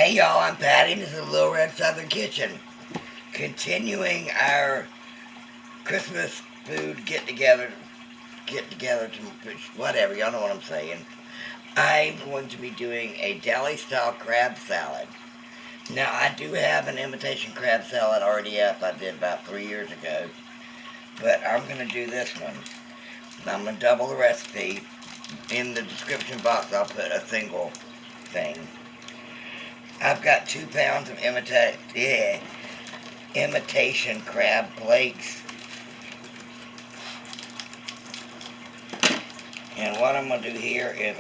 Hey y'all, I'm Patty. This is Little Red Southern Kitchen. Continuing our Christmas food get together to whatever, y'all know what I'm saying. I'm going to be doing a deli style crab salad. Now I do have an imitation crab salad already up. I did about 3 years ago. But I'm going to do this one. I'm going to double the recipe. In the description box I'll put a single thing. I've got 2 pounds of imitation crab flakes. And what I'm going to do here is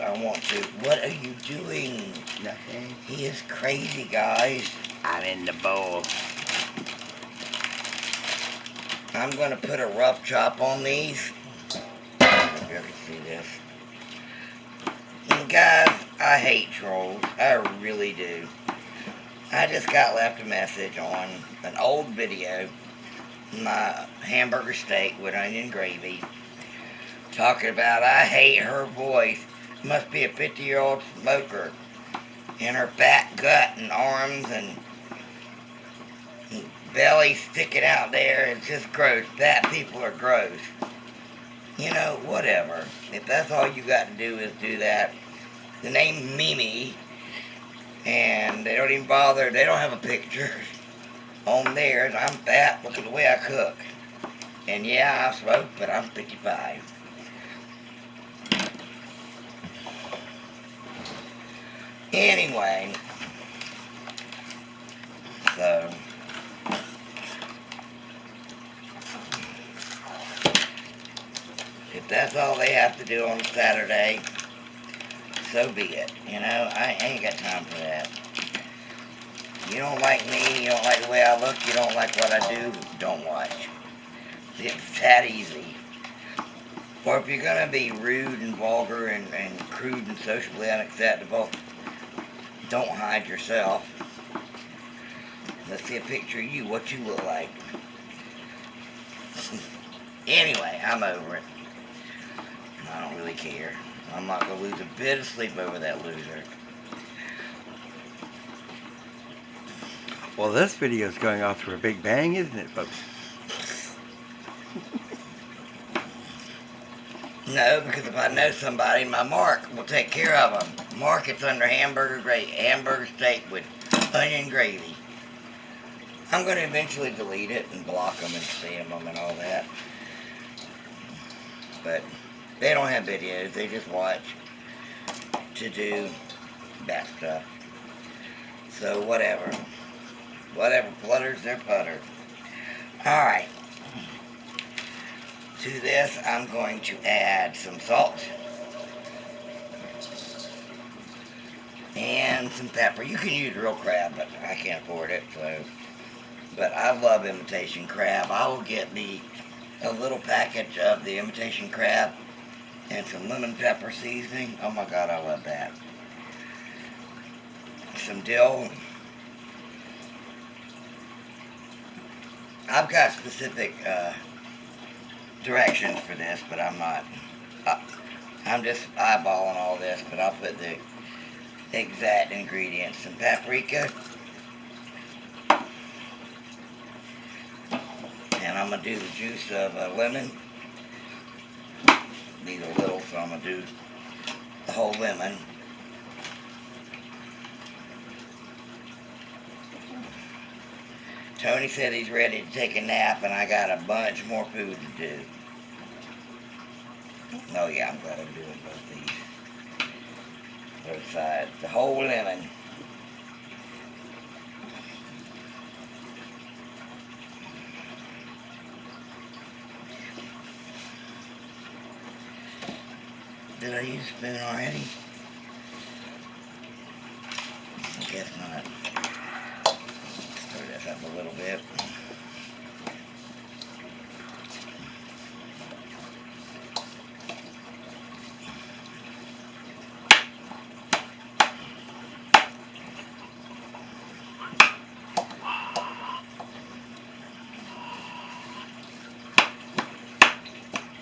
what are you doing? Nothing. He is crazy, guys. I'm in the bowl. I'm going to put a rough chop on these. I don't know if you can see this. And guys, I hate trolls. I really do. I just got left a message on an old video, my hamburger steak with onion gravy, talking about I hate her voice. Must be a 50-year-old smoker. And her fat gut and arms and belly sticking out there. It's just gross. Fat people are gross. You know, whatever. If that's all you got to do is do that. The name Mimi. And they don't even bother. They don't have a picture on theirs. I'm fat. Look at the way I cook. And yeah, I smoke, but I'm 55. Anyway, so if that's all they have to do on Saturday, so be it. You know, I ain't got time for that. You don't like me, you don't like the way I look, you don't like what I do, don't watch. It's that easy. Or if you're going to be rude and vulgar and crude and socially unacceptable, don't hide yourself. Let's see a picture of you, what you look like. Anyway, I'm over it. I don't really care. I'm not going to lose a bit of sleep over that loser. Well, this video is going off to a big bang, isn't it, folks? No, because if I know somebody, my Mark will take care of them. Mark, it's under hamburger steak with onion gravy. I'm going to eventually delete it and block them and spam them and all that. But they don't have videos. They just watch to do that stuff. So whatever. Whatever flutters their putter. Alright. To this, I'm going to add some salt and some pepper. You can use real crab, but I can't afford it. So, but I love imitation crab. I will get me a little package of the imitation crab and some lemon pepper seasoning. Oh my God, I love that. Some dill. I've got specific directions for this, but I'm not. I'm just eyeballing all this, but I'll put the exact ingredients. Some paprika. And I'm going to do the juice of a lemon. These are little, so I'm going to do the whole lemon. Tony said he's ready to take a nap, and I got a bunch more food to do. Oh yeah, I'm glad I'm doing both these. Both sides. The whole lemon. Did I use a spoon already? I guess not. Stir this up a little bit.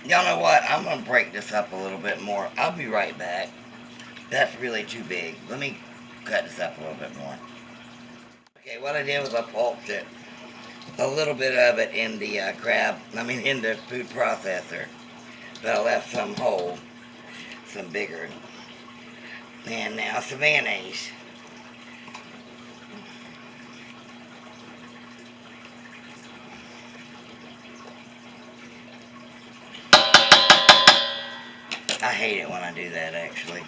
Y'all know what? I'm going to break this up a little bit more. I'll be right back. That's really too big. Let me cut this up a little bit more. what I did was I pulped it, a little bit of it in the in the food processor, but I left some whole, some bigger. And now some mayonnaise. I hate it when I do that, actually.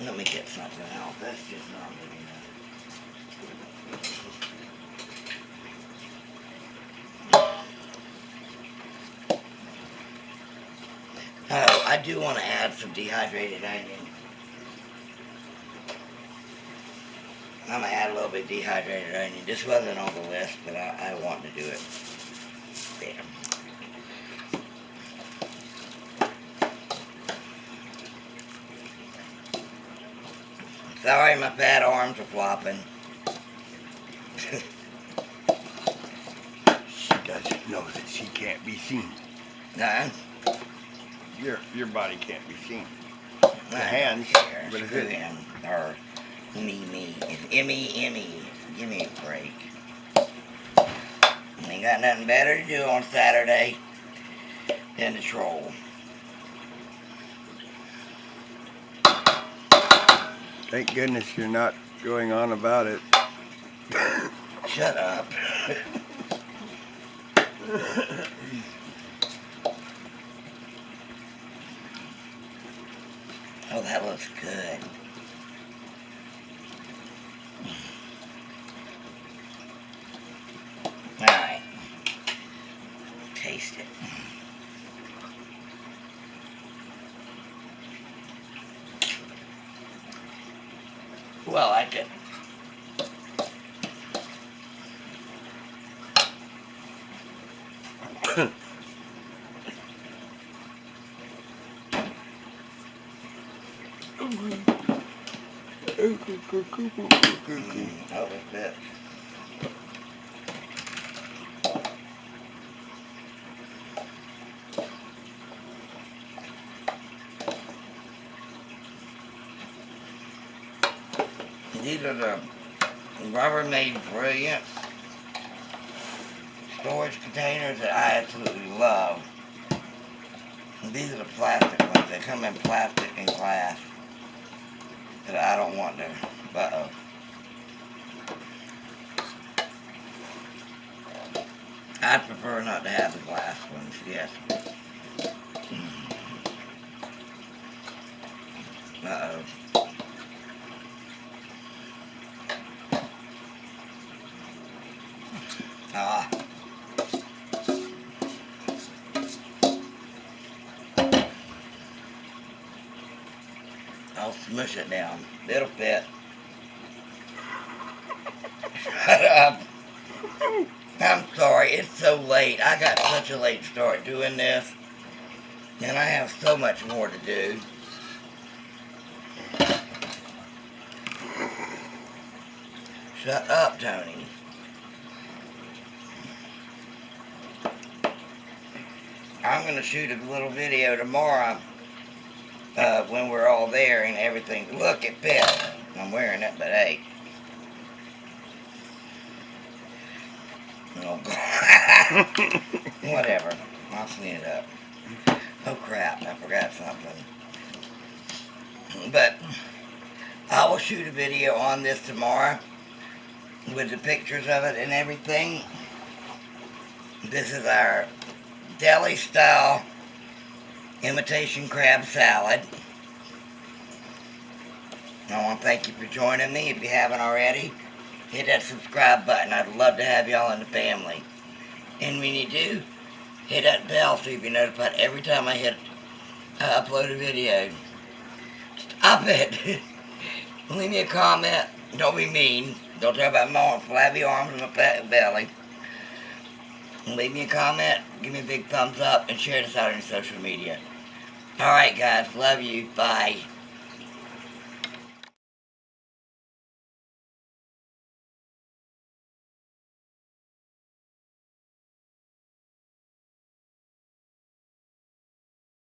Let me get something else. That's just not good enough. Oh, I do want to add some dehydrated onion. I'm going to add a little bit of dehydrated onion. This wasn't on the list, but I want to do it. There. Sorry, my fat arms are flopping. She doesn't know that she can't be seen. Nah. Your body can't be seen. The I hands, don't care. but it's Screw it. him. Or me. It's Emmy. Give me a break. Ain't got nothing better to do on Saturday than to troll. Thank goodness you're not going on about it. Shut up. Oh, that looks good. Alright. Taste it. Well, I did. Oh, that's it. These are the Rubbermaid Brilliant storage containers that I absolutely love. These are the plastic ones. They come in plastic and glass that I don't want to. Uh-oh. I'd prefer not to have the glass ones, yes. Uh-oh. Ah. I'll smush it down. It'll fit. Shut up. I'm sorry, it's so late. I got such a late start doing this. And I have so much more to do. Shut up, Tony. I'm going to shoot a little video tomorrow when we're all there and everything. Look, it fits. I'm wearing it, but hey. Oh, God. Whatever. I'll clean it up. Oh, crap. I forgot something. But I will shoot a video on this tomorrow with the pictures of it and everything. This is our Deli style imitation crab salad. I want to thank you for joining me. If you haven't already, hit that subscribe button. I'd love to have y'all in the family. And when you do, hit that bell so you'll be notified every time I upload a video. Stop it. Leave me a comment. Don't be mean. Don't talk about my flabby arms and my fat belly. Leave me a comment, give me a big thumbs up, and share this out on your social media. Alright guys, love you, bye.